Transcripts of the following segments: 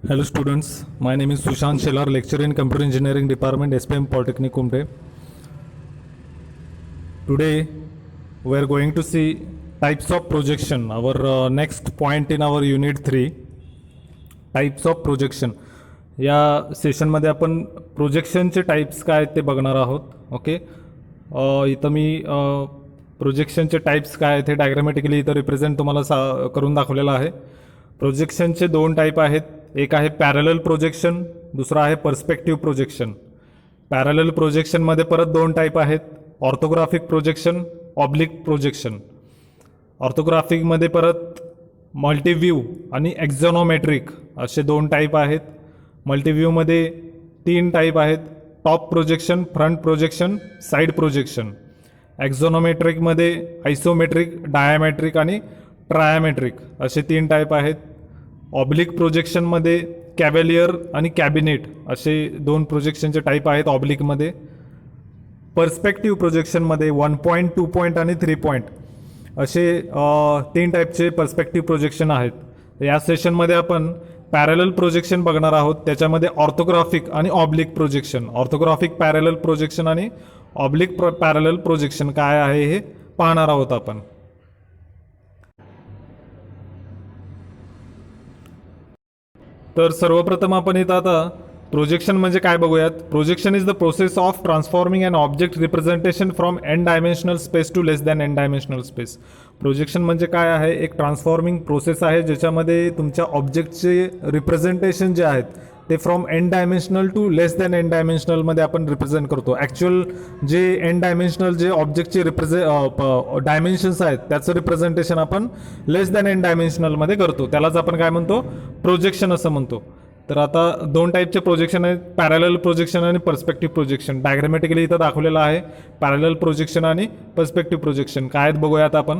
Hello students, my name is Sushant Shelar, lecturer in Computer Engineering Department, SPM Polytechnic Kumte. Today we are going to see types of projection, our next point in our unit 3, types of projection. या सेशनमध्ये आपण प्रोजेक्शनचे types काय आहेत ते बघणार आहोत. Okay, इथं मी प्रोजेक्शनचे types काय आहेत हे डायग्रामॅटिकली इथं रिप्रेझेंट तुम्हाला करून दाखवलेलं आहे. प्रोजेक्शनचे दोन टाईप आहेत, एक आहे पॅरलल प्रोजेक्शन, दुसरा आहे पर्स्पेक्टिव्ह प्रोजेक्शन. पॅरलल प्रोजेक्शनमध्ये परत दोन टाईप आहेत, ऑर्थोग्राफिक प्रोजेक्शन, ऑब्लिक प्रोजेक्शन. ऑर्थोग्राफिकमध्ये परत मल्टीव्ह्यू आणि एक्झॉनोमेट्रिक असे दोन टाईप आहेत. मल्टीव्ह्यूमध्ये तीन टाईप आहेत, top projection, front projection, side projection. एक्झॉनोमेट्रिकमध्ये आयसोमेट्रिक, डायामेट्रिक आणि ट्रायामेट्रिक असे तीन टाईप आहेत. ऑब्लिक प्रोजेक्शनमध्ये कॅव्हेलियर आणि कॅबिनेट असे दोन प्रोजेक्शनचे टाईप आहेत ऑब्लिकमध्ये. पर्स्पेक्टिव्ह प्रोजेक्शनमध्ये 1 पॉईंट, 2 पॉईंट आणि 3 पॉईंट असे तीन टाईपचे पर्स्पेक्टिव्ह प्रोजेक्शन आहेत. या सेशनमध्ये आपण पॅरलल प्रोजेक्शन बघणार आहोत, त्याच्यामध्ये ऑर्थोग्राफिक आणि oblique projection, orthographic parallel projection आणि ऑब्लिक पॅरलल प्रोजेक्शन काय आहे हे पाहणार आहोत आपण. तर सर्वप्रथम आपण इथं आता प्रोजेक्शन म्हणजे काय बघूयात. Projection is the process of transforming an object representation from N dimensional space to less than N dimensional space. Projection म्हणजे काय आहे, एक ट्रान्सफॉर्मिंग प्रोसेस आहे ज्याच्यामध्ये तुमच्या ऑब्जेक्टचे रिप्रेझेंटेशन जे आहेत ते from N dimensional to less than N डायमेन्शनलमध्ये आपण रिप्रेझेंट करतो. ॲक्च्युअल जे एन डायमेन्शनल जे ऑब्जेक्टचे डायमेन्शन्स आहेत त्याचं रिप्रेझेंटेशन आपण लेस दॅन एन डायमेन्शनलमध्ये करतो, त्यालाच आपण काय म्हणतो, प्रोजेक्शन असं म्हणतो. तर आता दोन टाईपचे प्रोजेक्शन आहेत, पॅरलल प्रोजेक्शन आणि पर्स्पेक्टिव्ह प्रोजेक्शन. डायग्रामॅटिकली इथं दाखवलेलं आहे पॅरलल प्रोजेक्शन आणि पर्स्पेक्टिव्ह प्रोजेक्शन काय आहेत बघूयात आपण.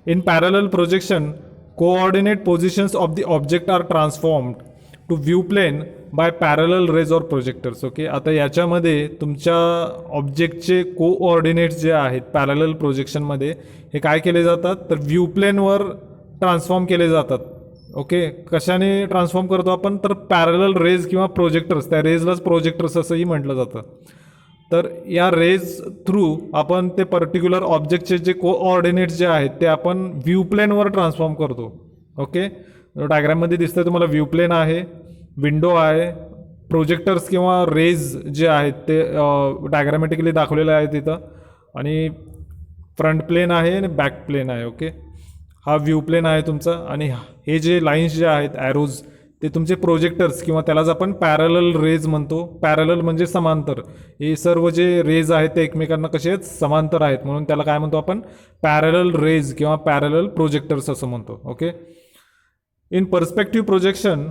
In parallel projection coordinate positions of the object are transformed to view plane by parallel rays or projectors. Okay, आता याच्यामध्ये तुमच्या ऑब्जेक्टचे कोऑर्डिनेट्स जे आहेत पॅरलल प्रोजेक्शनमध्ये हे काय केले जातात, तर व्ह्यू प्लेनवर ट्रान्सफॉर्म केले जातात. ओके, कशाने ट्रान्सफॉर्म करतो आपण, तर पॅरलल रेज किंवा प्रोजेक्टर्स, त्या रेजलाच प्रोजेक्टर्स असंही म्हटलं जातं. तर या रेज थ्रू आपण ते पर्टिक्युलर ऑब्जेक्टचे जे कोऑर्डिनेट्स जे आहेत ते आपण व्ह्यू प्लेनवर ट्रान्सफॉर्म करतो. ओके, डायग्राममध्ये दिसतंय तुम्हाला व्ह्यू प्लेन आहे, विंडो आहे, प्रोजेक्टर्स किंवा रेज जे आहेत ते डायग्रामॅटिकली दाखवलेले आहेत तिथं, आणि फ्रंट प्लेन आहे आणि बॅक प्लेन आहे. ओके, हा व्ह्यू प्लेन आहे तुमचा, आणि हे जे लाईन्स जे आहेत ॲरोज ते तुमचे प्रोजेक्टर्स किंवा त्यालाच आपण पॅरलल रेज म्हणतो. पॅरलल म्हणजे समांतर, हे सर्व जे रेज आहेत ते एकमेकांना कसे आहेत, समांतर आहेत, म्हणून त्याला काय म्हणतो आपण, पॅरलल रेज किंवा पॅरलल प्रोजेक्टर्स असं म्हणतो. ओके, इन पर्स्पेक्टिव्ह प्रोजेक्शन,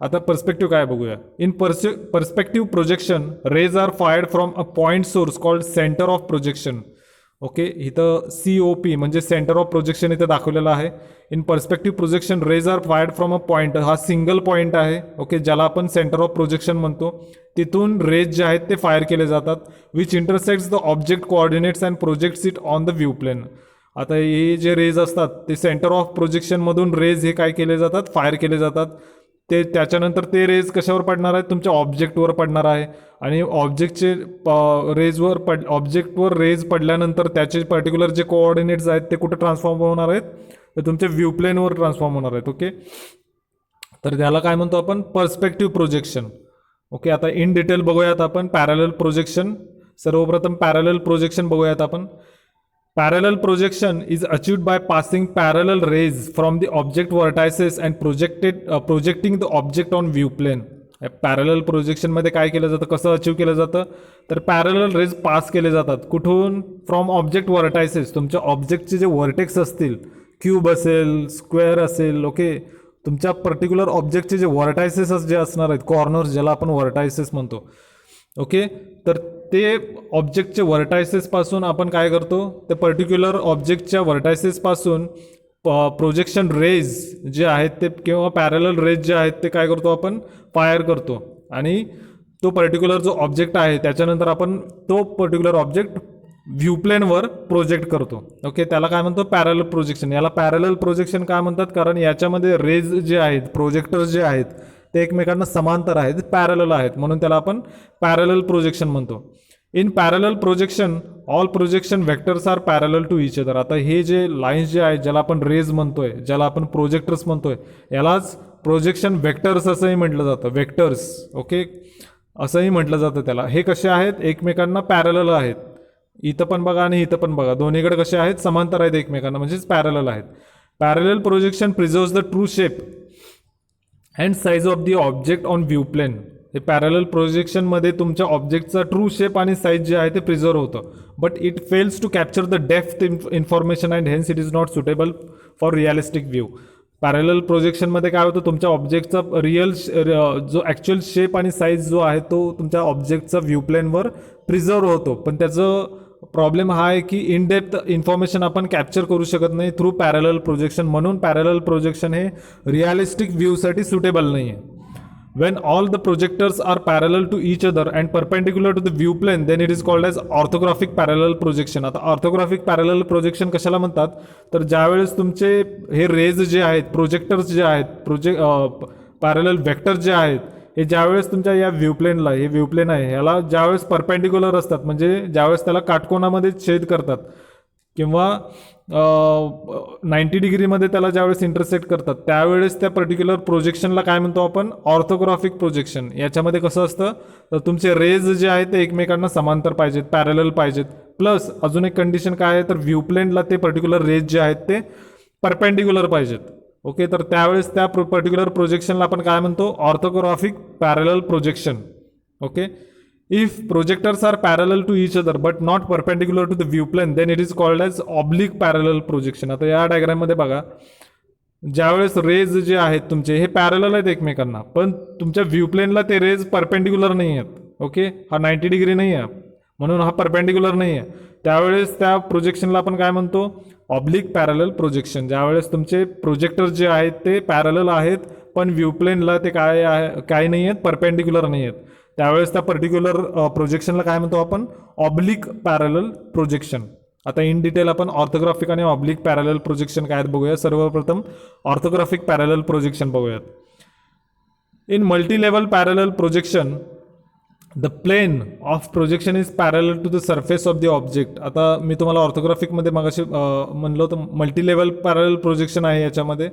आता पर्स्पेक्टिव्ह काय बघूया. In perspective projection rays are fired from a point source called centre of projection. Okay, इथं COP म्हणजे सेंटर ऑफ प्रोजेक्शन इथं दाखवलेलं आहे. In perspective projection rays are fired from a point, हा single point आहे. Okay, ज्याला आपण centre of projection म्हणतो, तिथून रेज जे आहेत ते फायर केले जातात, which intersects the object coordinates and projects it on the view plane. आता हे जे रेज असतात ते सेंटर ऑफ प्रोजेक्शनमधून रेज हे काय केले जातात, फायर केले जातात. ते त्याच्यानंतर ते रेज कशावर पडणार आहेत, तुमच्या ऑब्जेक्टवर पडणार आहे, आणि ऑब्जेक्टचे ऑब्जेक्टवर रेज पडल्यानंतर त्याचे पर्टिक्युलर जे कोऑर्डिनेट्स आहेत ते कुठे ट्रान्सफॉर्म होणार आहेत, तर तुमच्या व्ह्यू प्लेनवर ट्रान्सफॉर्म होणार आहेत. ओके, तर त्याला काय म्हणतो आपण, पर्स्पेक्टिव्ह प्रोजेक्शन. ओके, आता इन डिटेल बघूयात आपण पॅरलल प्रोजेक्शन. सर्वप्रथम पॅरलल प्रोजेक्शन बघूयात आपण. Parallel projection is achieved by passing parallel rays from the object vertices and projecting the object on view plane. Parallel प्रोजेक्शनमध्ये काय केलं जातं, कसं अचीव केलं जातं, तर पॅरलल रेज पास केले जातात कुठून, फ्रॉम ऑब्जेक्ट वर्टायसेस, तुमच्या ऑब्जेक्टचे जे वर्टेक्स असतील, क्यूब असेल, स्क्वेअर असेल. ओके, तुमच्या पर्टिक्युलर ऑब्जेक्टचे जे वर्टायसेस जे असणार आहेत, कॉर्नर्स ज्याला आपण वर्टायसेस म्हणतो. ओके, तर ते ऑब्जेक्टचे वर्टायसेसपासून आपण काय करतो, ते पर्टिक्युलर ऑब्जेक्टच्या वर्टायसेसपासून प्रोजेक्शन रेज जे आहेत ते किंवा पॅरलल रेज जे आहेत ते काय करतो, आपण फायर करतो, आणि तो पर्टिक्युलर जो ऑब्जेक्ट आहे त्याच्यानंतर आपण तो पर्टिक्युलर ऑब्जेक्ट व्ह्यू प्लेनवर प्रोजेक्ट करतो. ओके, त्याला काय म्हणतो, पॅरलल प्रोजेक्शन. याला पॅरलल प्रोजेक्शन काय म्हणतात, कारण याच्यामध्ये रेज जे आहेत, प्रोजेक्टर्स जे आहेत ते एकमेकांना समांतर आहेत, पॅरलल आहेत, म्हणून त्याला आपण पॅरलल प्रोजेक्शन म्हणतो. In parallel projection all projection vectors are parallel to each other. आता हे जे लाईन्स जे आहेत, ज्याला आपण रेज म्हणतोय, ज्याला आपण प्रोजेक्टर्स म्हणतोय, यालाच प्रोजेक्शन वेक्टर्स असंही म्हटलं जातं, वेक्टर्स. ओके, असंही म्हटलं जातं त्याला. हे कसे आहेत, एकमेकांना पॅरलल आहेत. इथं पण बघा आणि इथं पण बघा, दोन्हीकडे कसे आहेत, समांतर आहेत एकमेकांना, म्हणजेच पॅरलल आहेत. Parallel projection preserves the true shape and size of the object on view plane. हे पॅरलल प्रोजेक्शनमध्ये तुमच्या ऑब्जेक्टचा ट्रू शेप आणि साईज जे आहे ते प्रिझर्व होतं. But it fails to capture the depth information and hence it is not suitable for realistic view. Parallel प्रोजेक्शनमध्ये काय होतं, तुमच्या ऑब्जेक्टचा रिअल जो ॲक्च्युअल शेप आणि साईज जो आहे तो तुमच्या ऑब्जेक्टचा व्ह्यू प्लेनवर प्रिझर्व होतो. पण त्याचं प्रॉब्लेम हा आहे की इन डेप्थ इन्फॉर्मेशन आपण कॅप्चर करू शकत नाही थ्रू पॅरलल प्रोजेक्शन. म्हणून पॅरलल प्रोजेक्शन हे रिअलिस्टिक व्ह्यूसाठी सुटेबल नाही आहे. When all the projectors are parallel to each other and perpendicular to the view plane, then it is called as orthographic parallel projection. आता orthographic parallel projection कशाला म्हणतात, तर ज्यावेळेस तुमचे हे रेज जे आहेत, प्रोजेक्टर्स जे आहेत, पॅरलल वेक्टर जे आहेत, हे ज्यावेळेस तुमच्या या व्ह्यू प्लेनला, हे व्ह्यू प्लेन आहे, ह्याला ज्यावेळेस परपेंडिक्युलर असतात, म्हणजे ज्यावेळेस त्याला काटकोनामध्ये छेद करतात किंवा 90 डिग्रीमध्ये त्याला ज्यावेळेस इंटरसेक्ट करतात, त्यावेळेस त्या पर्टिक्युलर प्रोजेक्शनला काय म्हणतो आपण, ऑर्थोग्राफिक प्रोजेक्शन. याच्यामध्ये कसं असतं, तर तुमचे रेज जे आहेत ते एकमेकांना समांतर पाहिजेत, पॅरलल पाहिजेत. प्लस अजून एक कंडिशन काय आहे, तर व्ह्यू प्लेनला ते पर्टिक्युलर रेज जे आहेत ते परपेंडिक्युलर पाहिजेत. ओके, तर त्यावेळेस त्या पर्टिक्युलर प्रोजेक्शनला आपण काय म्हणतो, orthographic parallel projection. Okay, if projectors are parallel to each other but not perpendicular to the view plane, then it is called as oblique parallel projection. आता या डायग्राम मध्ये बघा, ज्यावेळेस रेज जे आहेत तुमचे हे पॅरलल आहेत एकमेकांना, पण तुमच्या व्ह्यू प्लेनला ते रेज परपेंडिक्युलर नाही आहेत. ओके, हा 90 डिग्री नाही आहे, म्हणून हा परपेंडिक्युलर नाही आहे. त्यावेळेस त्या प्रोजेक्शनला आपण काय म्हणतो, ऑब्लिक पॅरलल प्रोजेक्शन. ज्यावेळेस तुमचे प्रोजेक्टर जे आहेत ते पॅरलल आहेत, पण व्ह्यू प्लेनला ते काय नाही आहेत, परपेंडिक्युलर नाही आहेत, त्यावेळेस त्या पर्टिक्युलर प्रोजेक्शनला काय म्हणतो आपण, ऑब्लिक पॅरलल प्रोजेक्शन. आता इन डिटेल आपण ऑर्थोग्राफिक आणि ऑब्लिक पॅरलल प्रोजेक्शन काय बघूया. सर्वप्रथम ऑर्थोग्राफिक पॅरलल प्रोजेक्शन बघूयात. In multi level parallel projection the plane of projection is parallel to the surface of the object. आता मी तुम्हाला ऑर्थोग्राफिकमध्ये मगाशी म्हणलं होतं मल्टी लेवल पॅरलल प्रोजेक्शन आहे याच्यामध्ये.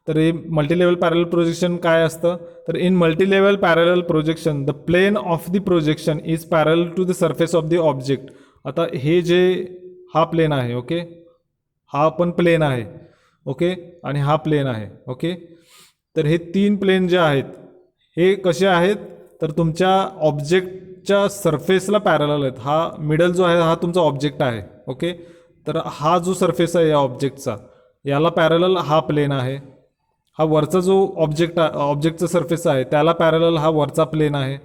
तर हे मल्टी लेवल पॅरलल प्रोजेक्शन काय असतं, तर in multi level parallel projection the plane of the projection is parallel to the surface of the object. आता हे जे हा प्लेन आहे, ओके, हा पण प्लेन आहे, ओके, आणि हा प्लेन आहे. ओके, तर हे तीन प्लेन जे आहेत हे कसे आहेत, तर तुमच्या ऑब्जेक्टच्या सरफेसला पॅरलल आहेत. हा मिडल जो आहे हा तुमचा ऑब्जेक्ट आहे. ओके, तर हा जो सरफेस आहे या ऑब्जेक्टचा, याला पॅरलल हा प्लेन आहे. हा वरचा जो ऑब्जेक्टचा सरफेस आहे त्याला पॅरलल हा वरचा प्लेन आहे.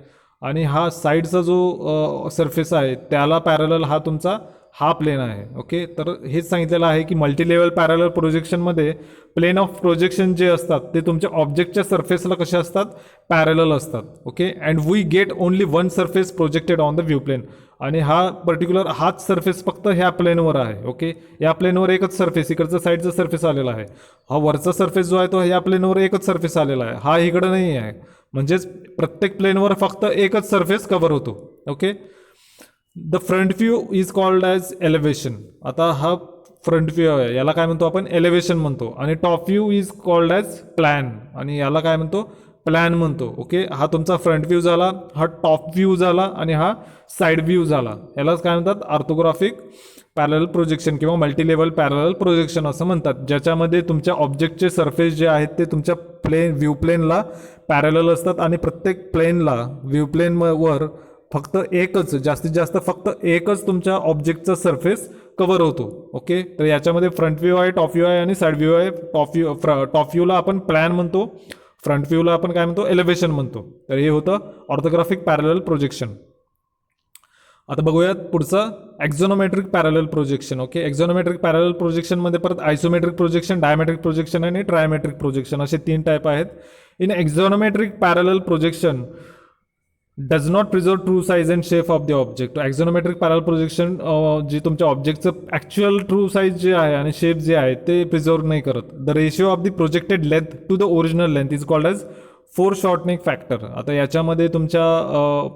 आणि हा साईडचा जो सरफेस आहे त्याला पॅरलल हा तुमचा हा प्लेन आहे. ओके, तर हेच सांगितलेलं आहे की मल्टी लेवल पॅरलल प्रोजेक्शनमध्ये प्लेन ऑफ प्रोजेक्शन जे असतात ते तुमच्या ऑब्जेक्टच्या सरफेसला कसे असतात, पॅरलल असतात. Okay, and we get only one surface projected on the view plane. आणि हा पर्टिक्युलर हाच सरफेस फक्त ह्या प्लेनवर आहे. ओके, या प्लेनवर एकच सरफेस, इकडचा साईडचा सरफेस आलेला आहे. हा वरचा सरफेस जो आहे तो या प्लेनवर एकच सरफेस आलेला आहे, हा इकडं नाही आहे. म्हणजेच प्रत्येक प्लेनवर फक्त एकच सरफेस कव्हर होतो. Okay, the front view is called as elevation. आता हा फ्रंट व्ह्यू आहे, याला काय म्हणतो आपण, एलिव्हेशन म्हणतो. आणि top view is called as plan, आणि याला काय म्हणतो, प्लॅन म्हणतो. ओके, हा तुमचा फ्रंट व्ह्यू झाला, हा टॉप व्ह्यू झाला, आणि हा साईड व्ह्यू झाला. यालाच काय म्हणतात, ऑर्थोग्राफिक पॅरलल प्रोजेक्शन किंवा मल्टी लेवल पॅरलल प्रोजेक्शन असं म्हणतात. ज्याच्यामध्ये तुमच्या ऑब्जेक्टचे सरफेस जे आहेत ते तुमच्या व्ह्यू प्लेनला पॅरलल असतात, आणि प्रत्येक प्लेनला, व्ह्यू प्लेनवर फक्त एकच, जास्तीत जास्त फक्त एकच तुमच्या ऑब्जेक्टचा सरफेस कव्हर होतो. ओके, तर याच्यामध्ये फ्रंट व्ह्यू आहे, टॉप व्ह्यू आहे, आणि साईड व्ह्यू आहे. टॉप व्ह्यूला आपण प्लॅन म्हणतो, फ्रंट व्ह्यूला आपण काय म्हणतो, एलिव्हेशन म्हणतो. तर हे होतं ऑर्थोग्राफिक पॅरलल प्रोजेक्शन. आता बघूयात पुढचं, axonometric parallel projection. Okay, axonometric parallel प्रोजेक्शनमध्ये परत आयसोमेट्रिक प्रोजेक्शन, डायमेट्रिक प्रोजेक्शन आणि ट्रायमेट्रिक प्रोजेक्शन असे तीन टाईप आहेत. In axonometric parallel projection does not preserve true size and shape of the object. Axonometric parallel projection जे तुमच्या ऑब्जेक्टचं ॲक्च्युअल ट्रू साईज जे आहे आणि शेप जे आहे ते प्रिझर्व नाही करत. The ratio of the projected length to the original length is called as foreshortening factor. आता याच्यामध्ये तुमच्या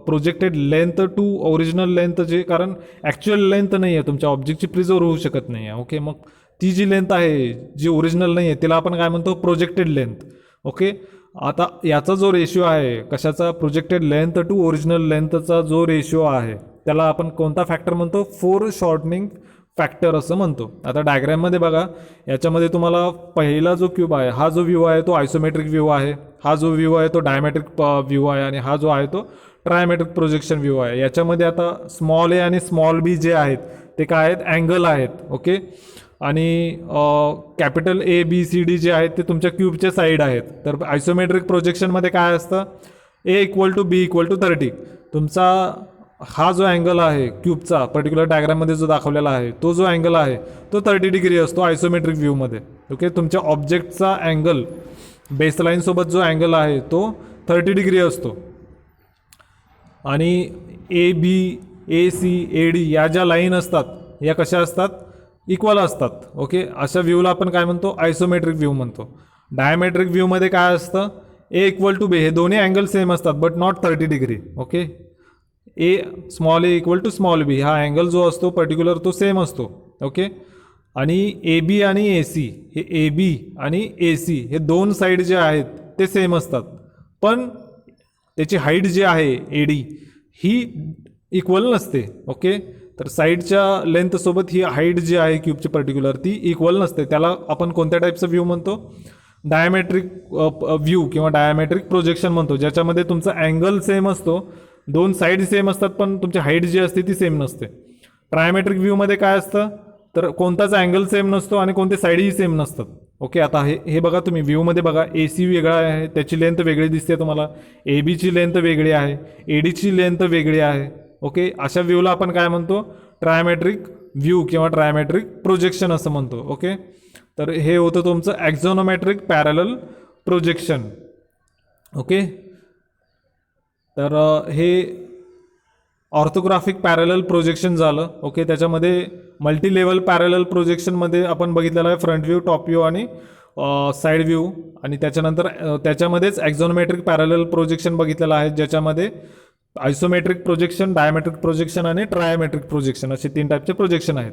projected length to original length, जे कारण ॲक्च्युअल लेंथ नाही आहे तुमच्या ऑब्जेक्टची, प्रिझर्व होऊ शकत नाही आहे. ओके, मग ती जी लेंथ आहे जी ओरिजिनल नाही आहे तिला आपण काय म्हणतो, प्रोजेक्टेड लेंथ. ओके, आता याचा जो रेशिओ आहे कशाचा, प्रोजेक्टेड लेंथ टू ओरिजिनल लेंथचा जो रेशिओ आहे त्याला आपण कोणता फॅक्टर म्हणतो, फोर शॉर्टनिंग फॅक्टर असं म्हणतो. आता डायग्रॅममध्ये बघा, याच्यामध्ये तुम्हाला पहिला जो क्यूब आहे, हा जो व्ह्यू आहे तो आयसोमेट्रिक व्ह्यू आहे, हा जो व्ह्यू आहे तो डायमेट्रिक व्ह्यू आहे, आणि हा जो आहे तो ट्रायमेट्रिक प्रोजेक्शन व्ह्यू आहे. याच्यामध्ये आता स्मॉल ए आणि स्मॉल बी जे आहेत ते काय आहेत, अँगल आहेत. ओके, आणि capital A B C D जे आहेत ते तुमच्या क्यूबच्या साईड आहेत. तर आयसोमेट्रिक प्रोजेक्शनमध्ये काय असतं, A equal to B equal to 30. तुमचा हा जो अँगल आहे क्यूबचा पर्टिक्युलर डायग्राममध्ये जो दाखवलेला आहे तो जो अँगल आहे तो 30 डिग्री असतो आयसोमेट्रिक व्ह्यूमध्ये. ओके, तुमच्या ऑब्जेक्टचा अँगल बेसलाईनसोबत जो अँगल आहे तो 30 डिग्री असतो. आणि A B, A C, A D या ज्या लाईन असतात या कशा असतात, इक्वल असतात. ओके, अशा व्ह्यूला आपण काय म्हणतो, आयसोमेट्रिक व्ह्यू म्हणतो. डायमेट्रिक व्ह्यूमध्ये काय असतं, ए इक्वल टू बी, हे दोन्ही अँगल सेम असतात but not 30 degree. Okay, A small A equal to small B हा अँगल जो असतो पर्टिक्युलर तो सेम असतो. ओके, आणि ए बी आणि ए सी, हे ए बी आणि ए सी हे दोन साईड जे आहेत ते सेम असतात, पण त्याची हाईट जी आहे ए डी ही इक्वल नसते. ओके, तर साईडच्या लेंथसोबत ही हाईट जी आहे क्यूबची पर्टिक्युलर ती इक्वल नसते. त्याला आपण कोणत्या टाईपचा व्ह्यू म्हणतो, डायमेट्रिक व्ह्यू किंवा डायमेट्रिक प्रोजेक्शन म्हणतो, ज्याच्यामध्ये तुमचा अँगल सेम असतो, दोन साईड सेम असतात पण तुमची हाईट जी असते ती सेम नसते. ट्रायमेट्रिक व्ह्यूमध्ये काय असतं, तर कोणताच अँगल सेम नसतो आणि कोणते साईडही सेम नसतात. ओके, आता हे बघा तुम्ही व्ह्यूमध्ये बघा, ए सी वेगळा आहे, त्याची लेंथ वेगळी दिसते तुम्हाला, ए बीची लेंथ वेगळी आहे, ए डीची लेंथ वेगळी आहे. ओके, अशा व्ह्यूला आपण काय म्हणतो, ट्रायमेट्रिक व्ह्यू किंवा ट्रायमेट्रिक प्रोजेक्शन असं म्हणतो. ओके, तर हे होतं तुमचं ॲक्झॉनोमेट्रिक पॅरलल प्रोजेक्शन. ओके, तर हे ऑर्थोग्राफिक पॅरलल प्रोजेक्शन झालं. ओके, त्याच्यामध्ये मल्टी लेवल पॅरलल प्रोजेक्शनमध्ये आपण बघितलेलं आहे फ्रंट व्ह्यू, टॉप व्ह्यू आणि साईड व्ह्यू, आणि त्याच्यानंतर त्याच्यामध्येच ॲक्झॉनोमेट्रिक पॅरलल प्रोजेक्शन बघितलेलं आहे, ज्याच्यामध्ये आयसोमेट्रिक प्रोजेक्शन, डायमेट्रिक प्रोजेक्शन आणि ट्रायमेट्रिक प्रोजेक्शन असे 3 टाईपचे प्रोजेक्शन आहेत.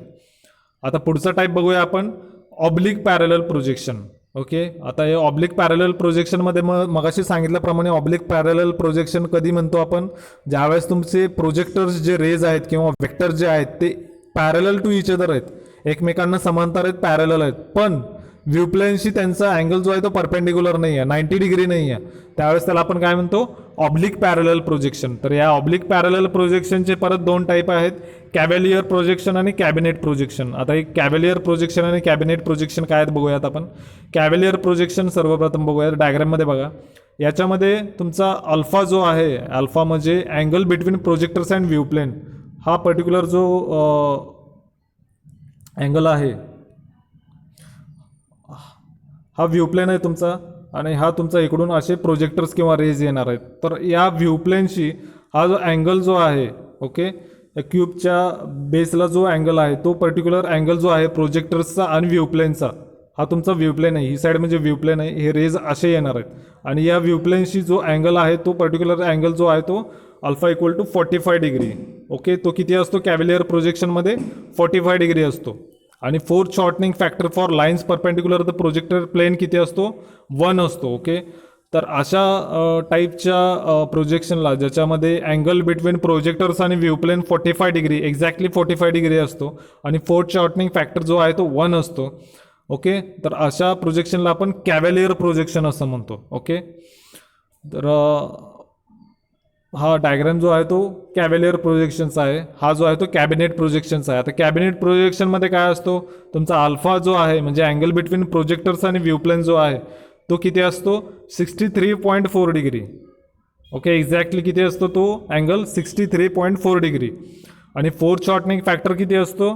आता पुढचा टाईप बघूया आपण, ऑब्लिक पॅरलल प्रोजेक्शन. ओके, आता हे ऑब्लिक पॅरलल प्रोजेक्शनमध्ये मगाशी सांगितल्याप्रमाणे ऑब्लिक पॅरलल प्रोजेक्शन कधी म्हणतो आपण, ज्यावेळेस तुमचे प्रोजेक्टर्स जे रेज आहेत किंवा वेक्टर जे आहेत ते पॅरलल टू इच अदर आहेत, एकमेकांना समांतर आहेत, पॅरलल आहेत, पण व्ह्यू प्लेनशी त्यांचा अँगल जो आहे तो परपेंडिक्युलर नाही आहे, 90 डिग्री नाही आहे, त्यावेळेस त्याला आपण काय म्हणतो, ऑब्लिक पॅरलल प्रोजेक्शन. तर या ऑब्लिक पॅरलल प्रोजेक्शनचे परत 2 टाईप आहेत, कॅव्हेलियर प्रोजेक्शन आणि कॅबिनेट प्रोजेक्शन. आता एक कॅव्हेलियर प्रोजेक्शन आणि कॅबिनेट प्रोजेक्शन काय आहेत बघूयात आपण. कॅव्हेलियर प्रोजेक्शन सर्वप्रथम बघूयात, डायग्राममध्ये बघा, याच्यामध्ये तुमचा अल्फा जो आहे, अल्फा म्हणजे angle between projectors and view plane, हा पर्टिक्युलर जो अँगल आहे हा व्ह्यू प्लेन आहे तुमचा, आणि हा तुमचा इकडून असे प्रोजेक्टर्स किंवा रेज येणार आहेत. तर या व्ह्यू प्लेनशी हा जो अँगल जो आहे, ओके, या क्यूबच्या बेसला जो अँगल आहे तो पर्टिक्युलर अँगल जो आहे प्रोजेक्टर्सचा आणि व्ह्यू प्लेनचा, हा तुमचा व्ह्यू प्लेन आहे, ही साईड म्हणजे व्ह्यू प्लेन आहे, हे रेज असे येणार आहेत, आणि या व्ह्यू प्लेनशी जो अँगल आहे तो पर्टिक्युलर अँगल जो आहे तो alpha equal to 45 degree. Okay, तो किती असतो कॅव्हेलियर प्रोजेक्शनमध्ये, 45 डिग्री असतो. आणि foreshortening factor for lines perpendicular the projector plane किती असतो, 1 असतो. ओके, तर अशा टाईपच्या प्रोजेक्शनला ज्याच्यामध्ये अँगल बिटवीन प्रोजेक्टर्स आणि view plane 45 degree, exactly 45 degree असतो, आणि फोर्थ शॉर्टनिंग फॅक्टर जो आहे तो 1 असतो. ओके, तर अशा प्रोजेक्शनला आपण कॅव्हेलियर प्रोजेक्शन असं म्हणतो. ओके, तर हा डायग्राम जो आहे तो कॅव्हेलियर प्रोजेक्शनचा आहे, हा जो आहे तो कॅबिनेट प्रोजेक्शनचा आहे. आता कॅबिनेट प्रोजेक्शनमध्ये काय असतो, तुमचा अल्फा जो आहे म्हणजे अँगल बिटवीन प्रोजेक्टर्स आणि व्ह्यू प्लेन जो आहे तो किती असतो, 63.4 डिग्री. ओके, एक्झॅक्टली किती असतो तो अँगल, 63.4 डिग्री. आणि फोर्थ शॉर्टनिंग फॅक्टर किती असतो,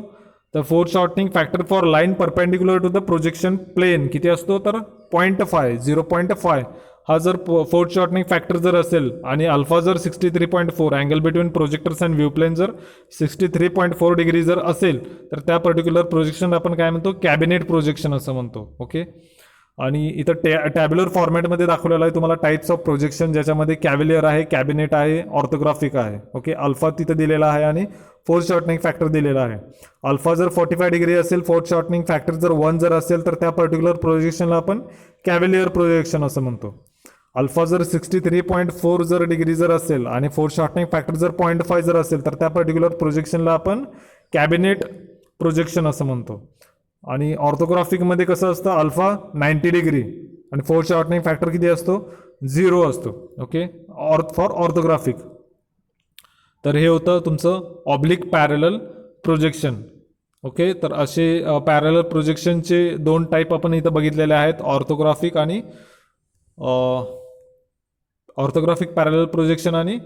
तर foreshortening factor for line perpendicular to the projection plane किती असतो, तर 0.5. हा जर फोर्थ शॉर्टनिंग फॅक्टर जर असेल आणि अल्फा जर 63.4, angle between projectors and view plane जर 63.4 डिग्री जर असेल तर त्या पर्टिक्युलर प्रोजेक्शन आपण काय म्हणतो, कॅबिनेट प्रोजेक्शन असं म्हणतो. ओके, आणि इथं टॅब्युलर फॉर्मॅटमध्ये दाखवलेलं आहे तुम्हाला टाईप्स ऑफ प्रोजेक्शन, ज्याच्यामध्ये कॅव्हिलियर आहे, कॅबिनेट आहे, ऑर्थोग्राफिक आहे. ओके, अल्फा तिथं दिलेला आहे आणि फोर्थ शॉर्टनिंग फॅक्टर दिलेला आहे. अल्फा जर 45 डिग्री असेल, फोर्थ शॉर्टनिंग फॅक्टर जर 1 जर असेल, तर त्या पर्टिक्युलर प्रोजेक्शनला आपण कॅव्हिलियर प्रोजेक्शन असं म्हणतो. अल्फा जर 63.4 जर डिग्री जर असेल आणि फोर्थ शॉर्टनिंग फॅक्टर जर 0.5 जर असेल, तर त्या पर्टिक्युलर प्रोजेक्शनला आपण कॅबिनेट प्रोजेक्शन असं म्हणतो. आणि ऑर्थोग्राफिकमध्ये कसं असतं, अल्फा 90 डिग्री आणि फोर्थ शॉर्टनिंग फॅक्टर किती असतो, 0 असतो. Okay, for orthographic. तर हे होतं तुमचं ऑब्लिक पॅरलल प्रोजेक्शन. ओके, तर असे पॅरलल प्रोजेक्शनचे 2 टाईप आपण इथं बघितलेले आहेत, ऑर्थोग्राफिक आणि ऑर्थोग्राफिक पॅरलल प्रोजेक्शन आणि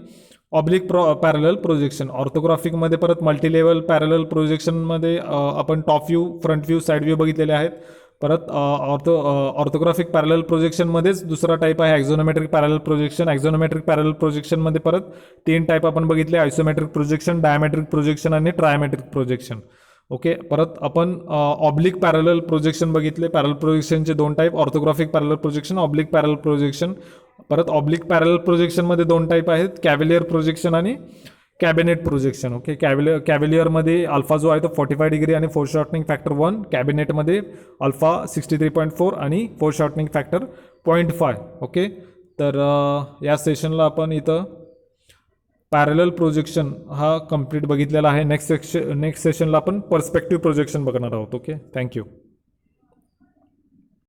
ऑब्लिक पॅरलल प्रोजेक्शन. ऑर्थोग्राफिकमध्ये परत मल्टीलेवल पॅरलल प्रोजेक्शनमध्ये आपण top view, front view, side view बघितलेले आहेत. परत ऑर्थोग्राफिक पॅरलल प्रोजेक्शनमध्येच दुसरा टाईप आहे axonometric parallel projection. Axonometric parallel प्रोजेक्शनमध्ये परत 3 टाईप आपण बघितले, आयसोमेट्रिक प्रोजेक्शन, डायमेट्रिक प्रोजेक्शन आणि ट्रायमेट्रिक प्रोजेक्शन. ओके, परत आपण ऑब्लिक पॅरलल प्रोजेक्शन बघितले. पॅरलल प्रोजेक्शनचे 2 type, orthographic parallel projection, oblique parallel projection. परत ऑब्लिक पॅरलल प्रोजेक्शनमध्ये 2 टाईप आहेत, कॅव्हिलियर प्रोजेक्शन आणि कॅबिनेट प्रोजेक्शन. ओके, कॅव्हिलियरमध्ये अल्फा जो आहे तो 45 डिग्री आणि फोर्थ शॉर्टनिंग फॅक्टर 1. कॅबिनेटमध्ये अल्फा 63.4 आणि फोर्थ शॉर्टनिंग फॅक्टर 0.5. ओके, तर या सेशनला आपण इथं पॅरलल प्रोजेक्शन हा कंप्लीट बघितलेला आहे. नेक्स्ट सेशनला आपण पर्स्पेक्टिव्ह प्रोजेक्शन बघणार आहोत. Okay, thank you.